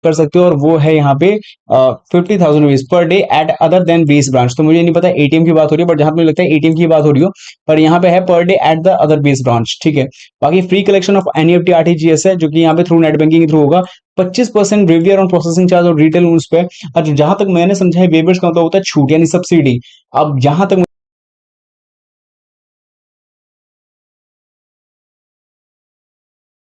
कर सकते हो, और वो है यहाँ पे 50,000 rupees per day at other than base branch. तो मुझे नहीं पता एटीएम की बात हो रही है, बट जहां मुझे लगता है एटीएम की बात हो रही हो, पर यहाँ पे है per day at the other base branch, ठीक है। बाकी free collection of NEFT RTGS है, जो कि यहाँ पे थ्रू नेट बैंकिंग के थ्रू होगा। 25% वेवियर ऑन प्रोसेसिंग चार्ज और रिटेल उस पे। और जहां तक मैंने समझा है, वेवियर्स का मतलब होता है छूट यानी सब्सिडी। अब जहां तक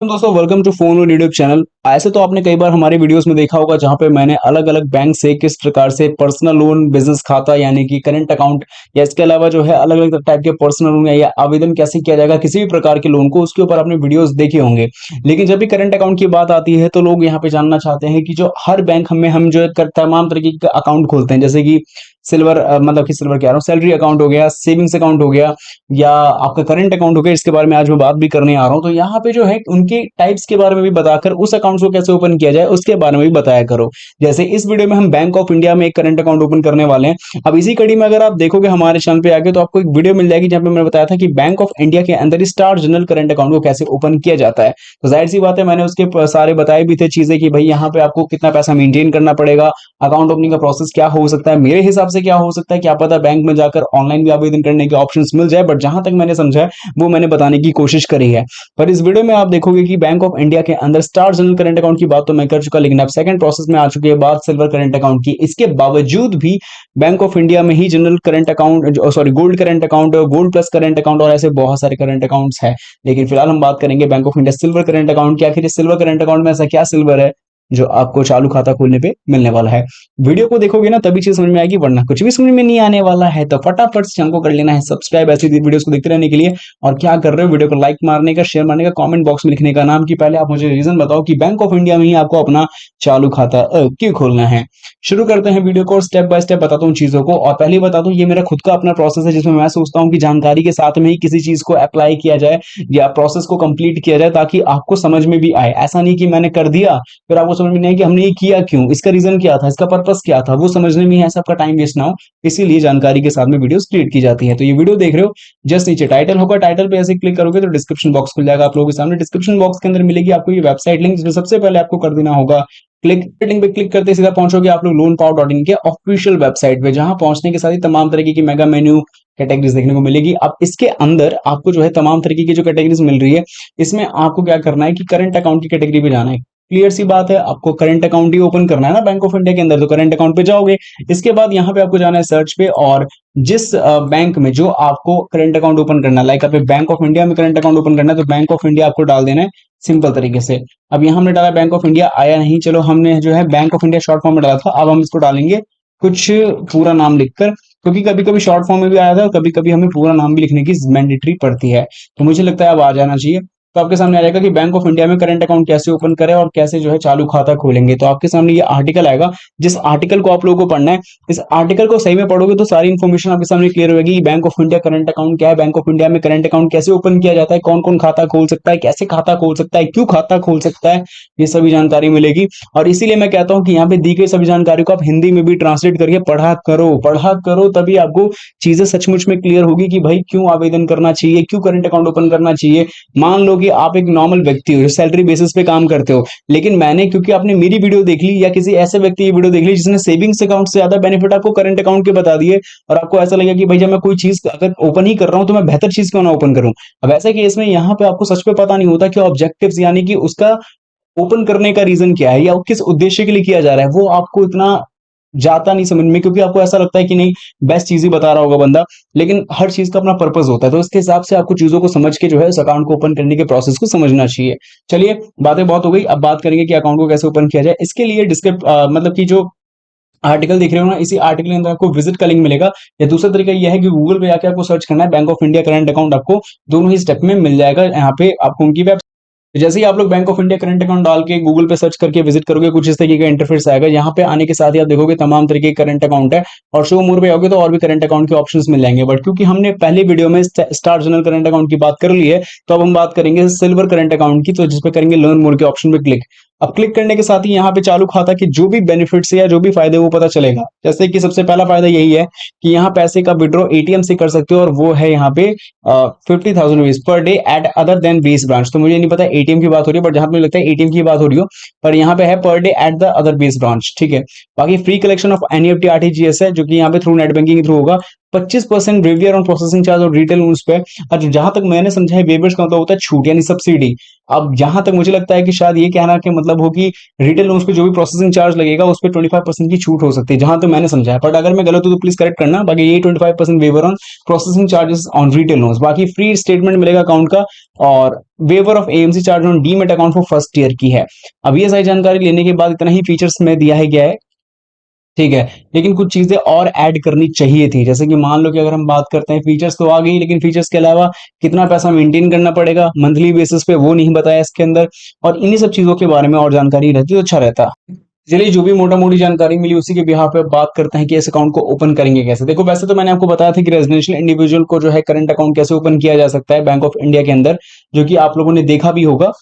तो दोस्तों, वेलकम टू फोन और यूट्यूब चैनल। ऐसे तो आपने कई बार हमारे वीडियोस में देखा होगा, जहां पे मैंने अलग अलग बैंक से किस प्रकार से पर्सनल लोन, बिजनेस खाता यानी कि करंट अकाउंट, या इसके अलावा जो है अलग अलग टाइप के पर्सनल लोन या आवेदन कैसे किया जाएगा किसी भी प्रकार के लोन को, उसके ऊपर आपने वीडियोस देखे होंगे। लेकिन जब भी करंट अकाउंट की बात आती है, तो लोग यहाँ पे जानना चाहते हैं कि जो हर बैंक हमें हम जो है तमाम तरीके के अकाउंट खोलते हैं, जैसे कि सिल्वर, मतलब कि सिल्वर कह रहा हूँ, सैलरी अकाउंट हो गया, सेविंग्स अकाउंट हो गया, या आपका करंट अकाउंट हो गया। इसके बारे में आज मैं बात भी करने आ रहा हूँ। तो यहाँ पे जो है उनके टाइप्स के बारे में भी बताकर उस अकाउंट को कैसे ओपन किया जाए उसके बारे में भी बताया करो। जैसे इस वीडियो में हम बैंक ऑफ इंडिया में एक करंट अकाउंट ओपन करने वाले हैं। अब इसी कड़ी में अगर आप देखोगे हमारे चैनल पे आगे, तो आपको एक वीडियो मिल जाएगी जहां पे मैंने बताया था कि बैंक ऑफ इंडिया के अंदर स्टार जनरल करंट अकाउंट को कैसे ओपन किया जाता है। तो जाहिर सी बात है, मैंने उसके सारे बताए भी थे चीजें कि भाई यहाँ पे आपको कितना पैसा मेंटेन करना पड़ेगा, अकाउंट ओपनिंग का प्रोसेस क्या हो सकता है, मेरे हिसाब से क्या हो सकता है, क्या पता बैंक में जाकर ऑनलाइन भी आवेदन करने के ऑप्शंस मिल जाए, बट जहां तक मैंने समझा है वो मैंने बताने की कोशिश करी है। पर इस वीडियो में आप देखोगे कि बैंक ऑफ इंडिया के अंदर स्टार जनरल करंट अकाउंट की बात तो मैं कर चुका, लेकिन अब सेकंड प्रोसेस में आ चुकी है बात सिल्वर करंट अकाउंट की। इसके बावजूद भी बैंक ऑफ इंडिया में ही general current account, sorry, gold current account, gold plus current account और ऐसे बहुत सारे करंट अकाउंट्स हैं। लेकिन फिलहाल हम बात करेंगे bank of India silver current account की। आखिर सिल्वर करंट अकाउंट में ऐसा क्या सिल्वर है जो आपको चालू खाता खोलने पे मिलने वाला है। वीडियो को देखोगे ना तभी चीज समझ में आएगी, वरना कुछ भी समझ में नहीं आने वाला है। तो फटाफट से हमको कर लेना है सब्सक्राइब ऐसी वीडियोस को देखते रहने के लिए। और क्या कर रहे हो, वीडियो को लाइक मारने का, शेयर मारने का, कमेंट बॉक्स में लिखने का नाम कि पहले आप मुझे रीजन बताओ कि बैंक ऑफ इंडिया में ही आपको अपना चालू खाता क्यों खोलना है। शुरू करते हैं वीडियो को और स्टेप बाय स्टेप बताता हूँ चीजों को। और पहले बता दूं, ये मेरा खुद का अपना प्रोसेस है, जिसमें मैं सोचता हूँ कि जानकारी के साथ में ही किसी चीज को अप्लाई किया जाए या प्रोसेस को कंप्लीट किया जाए, ताकि आपको समझ में भी आए। ऐसा नहीं कि मैंने कर दिया फिर आपको समझ में नहीं आए कि हमने ये किया क्यों, इसका रीजन क्या था, इसका पर्पस क्या था, वो समझने में ही ऐसा आपका टाइम वेस्ट ना हो, इसीलिए जानकारी के साथ में वीडियोस क्रिएट की जाती है। तो ये वीडियो देख रहे हो, जस्ट नीचे टाइटल होगा, टाइटल पे ऐसे क्लिक करोगे तो डिस्क्रिप्शन बॉक्स खुल जाएगा आप लोगों के सामने। डिस्क्रिप्शन बॉक्स के अंदर मिलेगी आपको ये वेबसाइट लिंक, जिसमें सबसे पहले आपको कर देना होगा क्लिक। लिंक पे क्लिक करते सीधा पहुंचोगे आप लोग लोन पावर डॉट इन के ऑफिशियल वेबसाइट पे, जहां पहुंचने के साथ ही तमाम तरीके की मेगा मेन्यू कैटेगरीज देखने को मिलेगी। अब इसके अंदर आपको जो है तमाम तरीके की जो कैटेगरीज मिल रही है, इसमें आपको क्या करना है कि करंट अकाउंट की कैटेगरी पे जाना है। क्लियर सी बात है, आपको करंट अकाउंट ही ओपन करना है ना बैंक ऑफ इंडिया के अंदर, तो करंट अकाउंट पे जाओगे। इसके बाद यहाँ पे आपको जाना है सर्च पे, और जिस बैंक में जो आपको करंट अकाउंट ओपन करना है, लाइक आप बैंक ऑफ इंडिया में करंट अकाउंट ओपन करना है, तो बैंक ऑफ इंडिया आपको डाल देना है सिंपल तरीके से। अब यहाँ हमने डाला बैंक ऑफ इंडिया, आया नहीं, चलो हमने जो है bank of India short form में डाला था, अब हम इसको डालेंगे कुछ पूरा नाम लिखकर, क्योंकि कभी कभी शॉर्ट फॉर्म में भी आया था और कभी कभी हमें पूरा नाम भी लिखने की मैंडेटरी पड़ती है। तो मुझे लगता है अब आ जाना चाहिए। तो आपके सामने आ जाएगा कि बैंक ऑफ इंडिया में करंट अकाउंट कैसे ओपन करें और कैसे जो है चालू खाता खोलेंगे। तो आपके सामने ये आर्टिकल आएगा, जिस आर्टिकल को आप लोगों को पढ़ना है। इस आर्टिकल को सही में पढ़ोगे तो सारी इन्फॉर्मेशन आपके सामने क्लियर होगी कि bank of India current account क्या है, बैंक ऑफ इंडिया में करंट अकाउंट कैसे ओपन किया जाता है, कौन कौन खाता खोल सकता है, कैसे खाता खोल सकता है, क्यों खाता खोल सकता है, ये सभी जानकारी मिलेगी। और इसीलिए मैं कहता हूँ कि यहाँ पे दी गई सभी जानकारी को आप हिंदी में भी ट्रांसलेट करके पढ़ा करो, तभी आपको चीजें सचमुच में क्लियर होगी कि भाई क्यों आवेदन करना चाहिए, क्यों करंट अकाउंट ओपन करना चाहिए। मान लो कि आप एक नॉर्मल व्यक्ति हो जो सैलरी बेसिस पे काम करते हो, लेकिन मैंने, क्योंकि आपने मेरी वीडियो देख ली या किसी ऐसे व्यक्ति की वीडियो देख ली जिसने सेविंग्स अकाउंट से ज्यादा बेनिफिट आपको करंट अकाउंट के बता दिए, और आपको ऐसा लगा कि भाई जब मैं कोई चीज अगर ओपन ही कर रहा हूं तो मैं बेहतर चीज क्यों ना ओपन करूं। अब ऐसे केस में यहाँ पे आपको सच पे पता नहीं होता कि ऑब्जेक्टिव्स यानी कि उसका ओपन करने का रीजन क्या है या वो किस उद्देश्य के लिए किया जा रहा है, वो आपको इतना जाता नहीं समझ में, क्योंकि आपको ऐसा लगता है कि नहीं बेस्ट चीज ही बता रहा होगा बंदा। लेकिन हर चीज का अपना पर्पस होता है, तो इसके हिसाब से आपको चीजों को समझ के जो है उस अकाउंट को ओपन करने के प्रोसेस को समझना चाहिए। चलिए, बातें बहुत हो गई, अब बात करेंगे कि अकाउंट को कैसे ओपन किया जाए। इसके लिए डिस्क्रिप्ट मतलब कि जो आर्टिकल देख रहे हो ना, इसी आर्टिकल के अंदर आपको विजिट का लिंक मिलेगा। या दूसरा तरीका यह है कि गूगल पे जाके आपको सर्च करना है bank of India current account, आपको दोनों ही स्टेप में मिल जाएगा। यहाँ पे आपको उनकी वेब, तो जैसे ही आप लोग bank of India current account डाल के गूगल पे सर्च करके विजिट करोगे, कुछ इस तरीके का इंटरफेस आएगा। यहाँ पे आने के साथ ही आप देखोगे तमाम तरीके के करंट अकाउंट है, और शो मोर पे आओगे तो और भी करंट अकाउंट के ऑप्शंस मिल जाएंगे। बट क्योंकि हमने पहले वीडियो में स्टार जनरल करंट अकाउंट की बात कर ली है, तो अब हम बात करेंगे सिल्वर करंट अकाउंट की, तो जिसपे करेंगे लर्न मोर के ऑप्शन पे क्लिक। अब क्लिक करने के साथ ही यहाँ पे चालू खाता के जो भी बेनिफिट्स या जो भी फायदे वो पता चलेगा। जैसे कि सबसे पहला फायदा यही है कि यहाँ पैसे का विड्रॉ एटीएम से कर सकते हो, और वो है यहाँ पे 50,000 rupees per day at other than base branch. तो मुझे नहीं पता एटीएम की बात हो रही है, बट जहां तक मुझे लगता है एटीएम की बात हो रही हो, पर यहाँ पे है per day at the other base branch, ठीक है। बाकी free collection of NEFT RTGS है, जो कि यहाँ पे थ्रू नेट बैंकिंग के थ्रू होगा। 25% वेवियर ऑन प्रोसेसिंग चार्ज और रिटेल लोन्स पे। और जहां तक मैंने समझा है, वेवियर्स का मतलब होता है छूट यानी सब्सिडी। अब जहां तक मुझे लगता है कि शायद ये कहना के मतलब हो कि रिटेल लोन्स पे जो भी प्रोसेसिंग चार्ज लगेगा उस पर 25% की छूट हो सकती है, जहां तक मैंने समझा है। बट अगर मैं गलत हूं तो प्लीज करेक्ट करना। बाकी ये 25% waiver on processing charges on retail loans. बाकी फ्री स्टेटमेंट मिलेगा अकाउंट का, और waiver of AMC charge on demat account for first year की है। अब ये सारी जानकारी लेने के बाद इतना ही फीचर्स में दिया है गया है, ठीक है। लेकिन कुछ चीजें और ऐड करनी चाहिए थी, जैसे कि मान लो कि अगर हम बात करते हैं, फीचर्स तो आ गई, लेकिन फीचर्स के अलावा कितना पैसा मेंटेन करना पड़ेगा मंथली बेसिस पे वो नहीं बताया इसके अंदर। और इन्हीं सब चीजों के बारे में और जानकारी रहती तो अच्छा रहता। चलिए, जो भी मोटा मोटी जानकारी मिली उसी के बिहाफ पे बात करते हैं कि इस अकाउंट को ओपन करेंगे कैसे। देखो, वैसे तो मैंने आपको बताया था कि रेजिडेंशियल इंडिविजुअल को जो है करंट अकाउंट कैसे ओपन किया जा सकता है बैंक ऑफ इंडिया के अंदर, जो कि आप लोगों ने देखा भी होगा।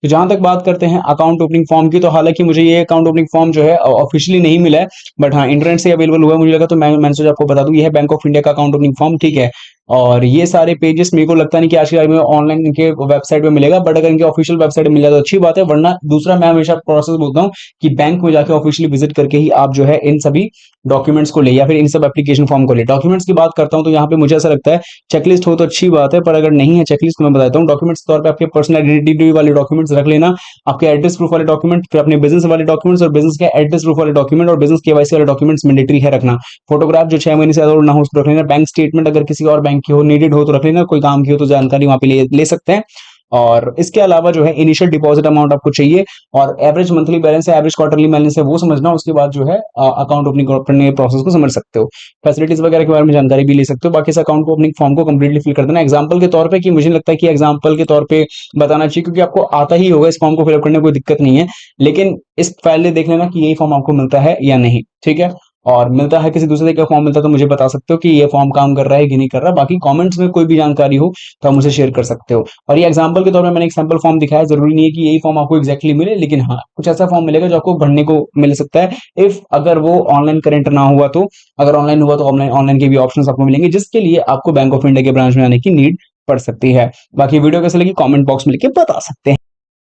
तो जहां तक बात करते हैं अकाउंट ओपनिंग फॉर्म की, तो हालांकि मुझे ये अकाउंट ओपनिंग फॉर्म जो है ऑफिशियली नहीं मिला है, बट हाँ इंटरनेट से अवेलेबल हुआ है मुझे लगा, तो मैंने सोचा आपको बता दूं। ये है बैंक ऑफ इंडिया का अकाउंट ओपनिंग फॉर्म, ठीक है। और ये सारे पेजेस मेरे को लगता नहीं कि आज के टाइम में ऑनलाइन इनके वेबसाइट पे मिलेगा, बट अगर इनके ऑफिशियल वेबसाइट में मिल जाए तो अच्छी बात है। वरना दूसरा मैं हमेशा प्रोसेस बोलता हूँ कि बैंक में जाकर ऑफिशियली विजिट करके ही आप जो है इन सभी डॉक्यूमेंट्स को ले, या फिर इन सब एप्लीकेशन फॉर्म को ले। डॉक्यूमेंट्स की बात करता हूं तो यहाँ पे मुझे ऐसा लगता है चेकलिस्ट हो तो अच्छी बात है, पर अगर नहीं है चेकलिस्ट तो मैं बताता हूँ। डॉक्यूमेंट्स के तौर पे आपके पर्सनल आइडेंटिटी वाले डॉक्यूमेंट्स रख लेना, आपके एड्रेस प्रूफ वाले डॉक्यूमेंट, फिर अपने बिजनेस वाले डॉक्यूमेंट्स और बिजनेस के एड्रेस प्रूफ वाले डॉक्यूमेंट, और बिजनेस केवाईसी वाले डॉक्यूमेंट्स मैंडेटरी है रखना। फोटोग्राफ जो 6 महीने से ज्यादा ना हो उसको रख लेना। बैंक स्टेटमेंट अगर किसी और बैंक की हो नीडेड हो तो रख लेना, कोई काम की हो तो जानकारी वहां पे ले सकते हैं। और इसके अलावा जो है इनिशियल डिपॉजिट अमाउंट आपको चाहिए, और एवरेज मंथली बैलेंस है, एवरेज क्वार्टरली बैलेंस है, वो समझना। उसके बाद जो है अकाउंट ओपनिंग करने के प्रोसेस को समझ सकते हो। फैसिलिटीज वगैरह के बारे में जानकारी भी ले सकते हो। बाकी इस अकाउंट को ओपनिंग फॉर्म को कंप्लीटली फिल कर देना एग्जाम्पल के तौर पे, कि मुझे लगता है कि एग्जाम्पल के तौर पे बताना चाहिए, क्योंकि आपको आता ही होगा, इस फॉर्म को फिलअप करने में कोई दिक्कत नहीं है। लेकिन इस पहले देख लेना कि यही फॉर्म आपको मिलता है या नहीं, ठीक है। और मिलता है किसी दूसरे का फॉर्म मिलता है तो मुझे बता सकते हो कि ये फॉर्म काम कर रहा है कि नहीं कर रहा। बाकी कमेंट्स में कोई भी जानकारी हो तो आप मुझे शेयर कर सकते हो। और ये एग्जांपल के तौर पे मैंने एक सैंपल फॉर्म दिखाया, जरूरी नहीं है कि यही फॉर्म आपको एग्जैक्टली मिले, लेकिन हाँ कुछ ऐसा फॉर्म मिलेगा जो आपको भरने को मिल सकता है, इफ अगर वो ऑनलाइन करेंट ना हुआ तो। अगर ऑनलाइन हुआ तो ऑनलाइन ऑनलाइन के भी ऑप्शन आपको मिलेंगे, जिसके लिए आपको बैंक ऑफ इंडिया के ब्रांच में आने की नीड पड़ सकती है। बाकी वीडियो कैसे लगी कमेंट बॉक्स में लिख के बता सकते हैं।